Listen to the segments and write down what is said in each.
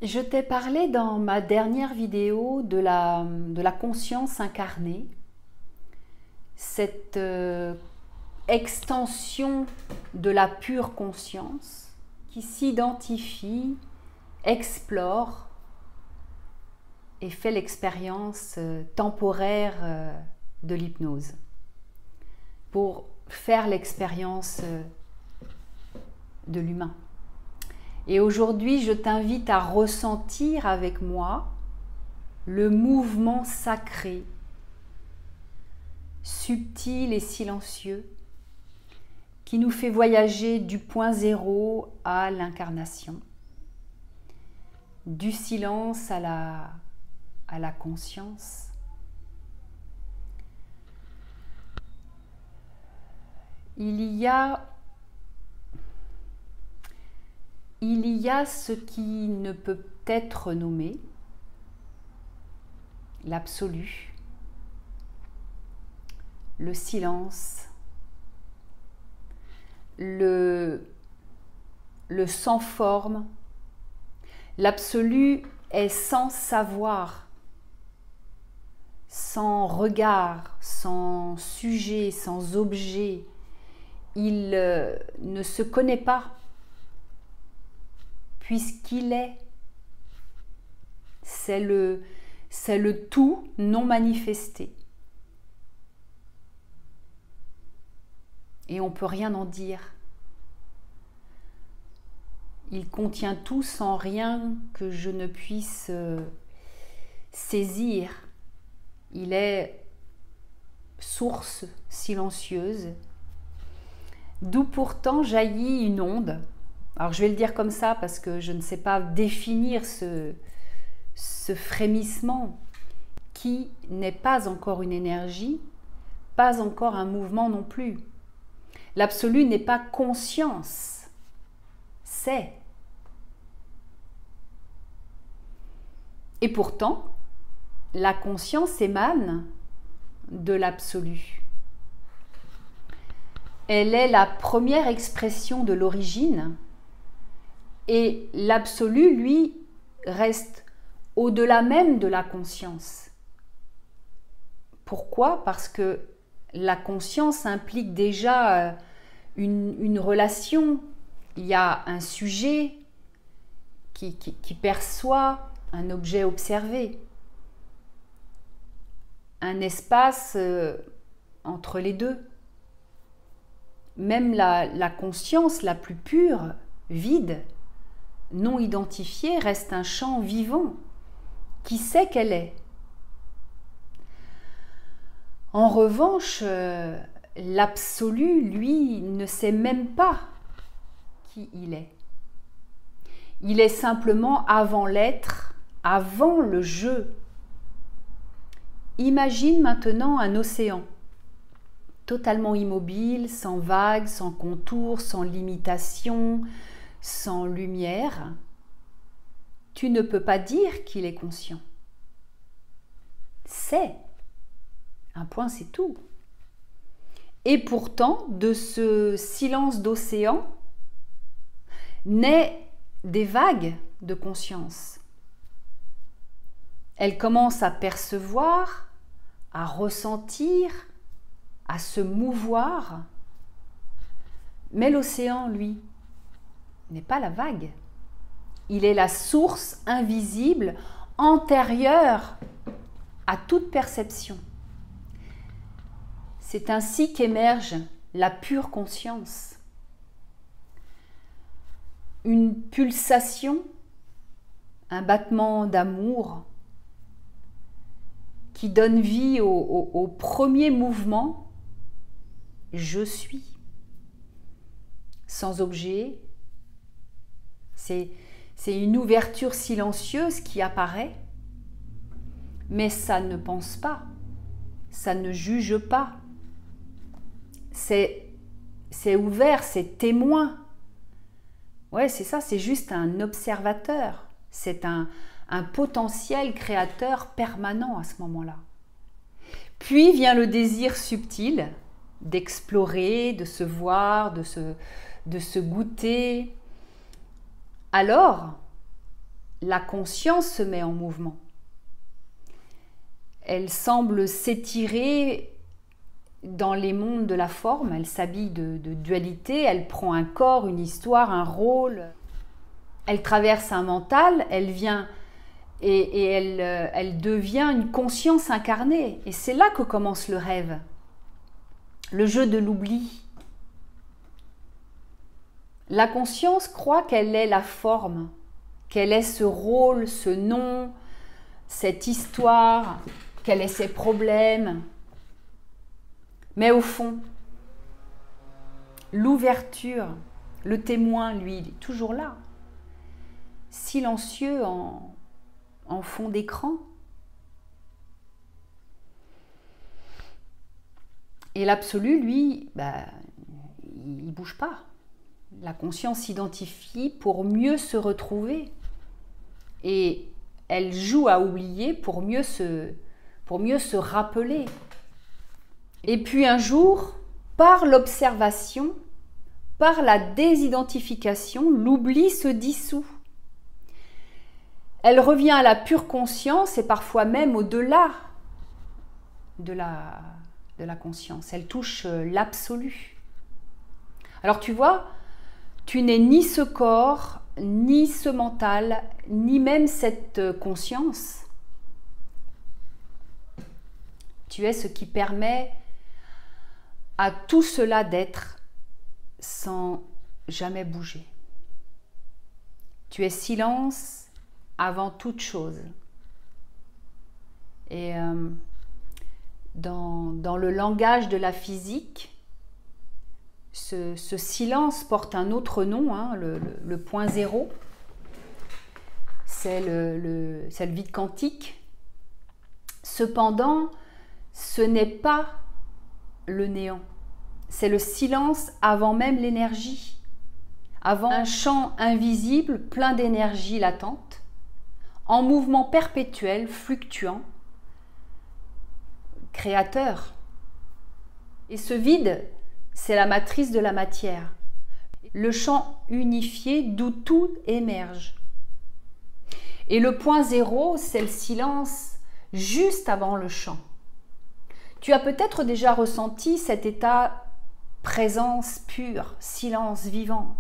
Je t'ai parlé dans ma dernière vidéo de la conscience incarnée, cette extension de la pure conscience qui s'identifie, explore et fait l'expérience temporaire de l'hypnose pour faire l'expérience de l'humain. Et aujourd'hui, je t'invite à ressentir avec moi le mouvement sacré, subtil et silencieux, qui nous fait voyager du point zéro à l'incarnation, du silence à la conscience. Il y a ce qui ne peut être nommé, l'absolu, le silence, le sans forme. L'absolu est sans savoir, sans regard, sans sujet, sans objet. Il ne se connaît pas, puisqu'il est. C'est le tout non manifesté. Et on ne peut rien en dire. Il contient tout sans rien que je ne puisse saisir. Il est source silencieuse, d'où pourtant jaillit une onde. Alors je vais le dire comme ça parce que je ne sais pas définir ce frémissement qui n'est pas encore une énergie, pas encore un mouvement non plus. L'absolu n'est pas conscience, c'est. Et pourtant, la conscience émane de l'absolu. Elle est la première expression de l'origine et l'absolu, lui, reste au-delà même de la conscience. Pourquoi ? Parce que la conscience implique déjà une relation. Il y a un sujet qui perçoit un objet observé, un espace entre les deux. Même la conscience la plus pure, vide, non identifiée, reste un champ vivant qui sait qu'elle est. En revanche, l'absolu, lui, ne sait même pas qui il est. Il est simplement avant l'être, avant le jeu. Imagine maintenant un océan, totalement immobile, sans vagues, sans contours, sans limitation, sans lumière. Tu ne peux pas dire qu'il est conscient. C'est. Un point, c'est tout. Et pourtant, de ce silence d'océan, naît des vagues de conscience. Elle commence à percevoir, à ressentir, à se mouvoir. Mais l'océan, lui, n'est pas la vague. Il est la source invisible, antérieure à toute perception. C'est ainsi qu'émerge la pure conscience. Une pulsation, un battement d'amour qui donne vie au premier mouvement « je suis ». Sans objet, c'est une ouverture silencieuse qui apparaît, mais ça ne pense pas, ça ne juge pas. C'est ouvert, c'est témoin. Ouais, c'est ça, c'est juste un observateur. C'est un potentiel créateur permanent à ce moment-là. Puis vient le désir subtil d'explorer, de se voir, de se goûter. Alors, la conscience se met en mouvement. Elle semble s'étirer dans les mondes de la forme, elle s'habille de dualité, elle prend un corps, une histoire, un rôle. Elle traverse un mental, elle vient et elle devient une conscience incarnée. Et c'est là que commence le rêve, le jeu de l'oubli. La conscience croit qu'elle est la forme, qu'elle est ce rôle, ce nom, cette histoire, qu'elle est ses problèmes. Mais au fond, l'ouverture, le témoin, lui, il est toujours là, silencieux en fond d'écran. Et l'absolu, lui, il ne bouge pas. La conscience s'identifie pour mieux se retrouver. Et elle joue à oublier pour mieux se rappeler. Et puis un jour, par l'observation, par la désidentification, l'oubli se dissout. Elle revient à la pure conscience et parfois même au-delà de la conscience. Elle touche l'absolu. Alors tu vois, tu n'es ni ce corps, ni ce mental, ni même cette conscience. Tu es ce qui permet à tout cela d'être sans jamais bouger. Tu es silence avant toute chose. Et dans le langage de la physique, ce silence porte un autre nom, hein, le point zéro. C'est le vide quantique. Cependant, ce n'est pas le néant. C'est le silence avant même l'énergie, avant un champ invisible plein d'énergie latente, en mouvement perpétuel, fluctuant, créateur. Et ce vide, c'est la matrice de la matière, le champ unifié d'où tout émerge. Et le point zéro, c'est le silence juste avant le champ. Tu as peut-être déjà ressenti cet état présence pure, silence vivant.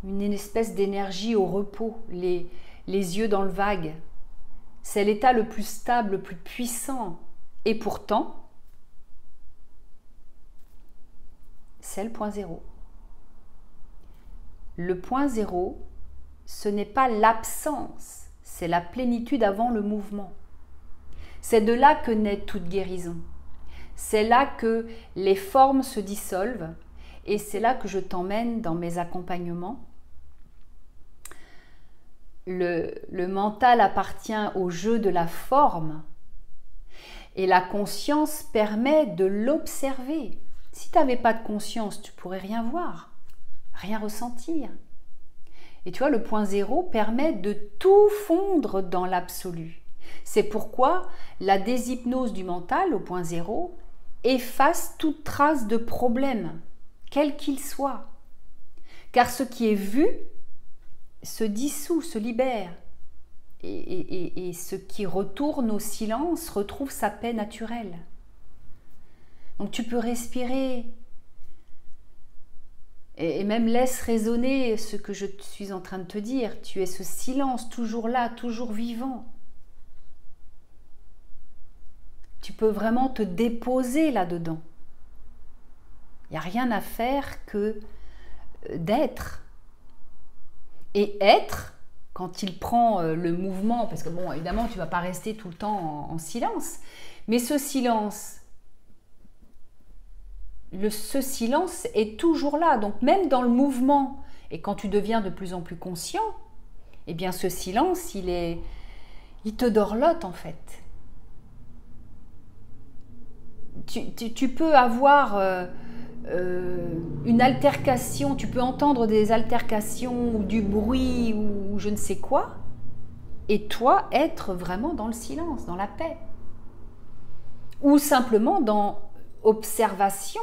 Une espèce d'énergie au repos, les yeux dans le vague. C'est l'état le plus stable, le plus puissant. Et pourtant, c'est le point zéro. Le point zéro, ce n'est pas l'absence, c'est la plénitude avant le mouvement. C'est de là que naît toute guérison. C'est là que les formes se dissolvent et c'est là que je t'emmène dans mes accompagnements. Le mental appartient au jeu de la forme et la conscience permet de l'observer. Si tu n'avais pas de conscience, tu ne pourrais rien voir, rien ressentir. Et tu vois, le point zéro permet de tout fondre dans l'absolu. C'est pourquoi la déshypnose du mental au point zéro efface toute trace de problème, quel qu'il soit. Car ce qui est vu se dissout, se libère. Et ce qui retourne au silence retrouve sa paix naturelle. Donc tu peux respirer et même laisse résonner ce que je suis en train de te dire. Tu es ce silence toujours là, toujours vivant. Tu peux vraiment te déposer là-dedans. Il n'y a rien à faire que d'être. Et être, quand il prend le mouvement, parce que bon, évidemment, tu ne vas pas rester tout le temps en silence, mais ce silence est toujours là. Donc même dans le mouvement, et quand tu deviens de plus en plus conscient, eh bien ce silence, il te dorlote en fait. Tu peux avoir une altercation, tu peux entendre des altercations ou du bruit ou je ne sais quoi, et toi être vraiment dans le silence, dans la paix. Ou simplement dans observation,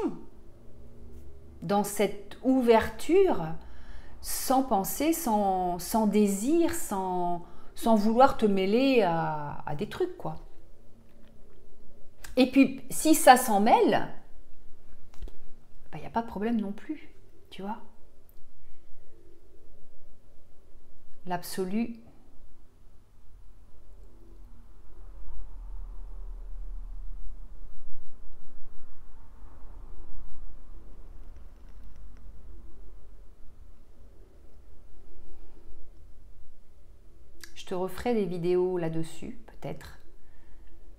dans cette ouverture sans penser, sans désir, sans vouloir te mêler à des trucs, quoi. Et puis, si ça s'en mêle, il n'y a pas de problème non plus, tu vois. L'absolu. Je te referai des vidéos là-dessus, peut-être,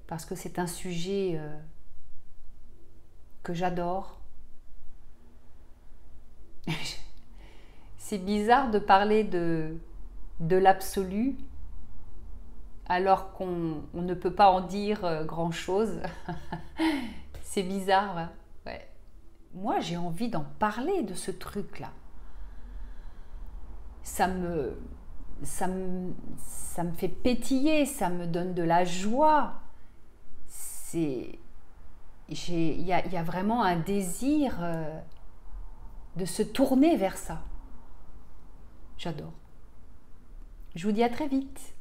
parce que c'est un sujet que j'adore. C'est bizarre de parler de l'absolu alors qu'on ne peut pas en dire grand-chose. C'est bizarre, hein. Ouais. Moi, j'ai envie d'en parler de ce truc-là. Ça me fait pétiller, ça me donne de la joie. Il y a vraiment un désir de se tourner vers ça. J'adore. Je vous dis à très vite.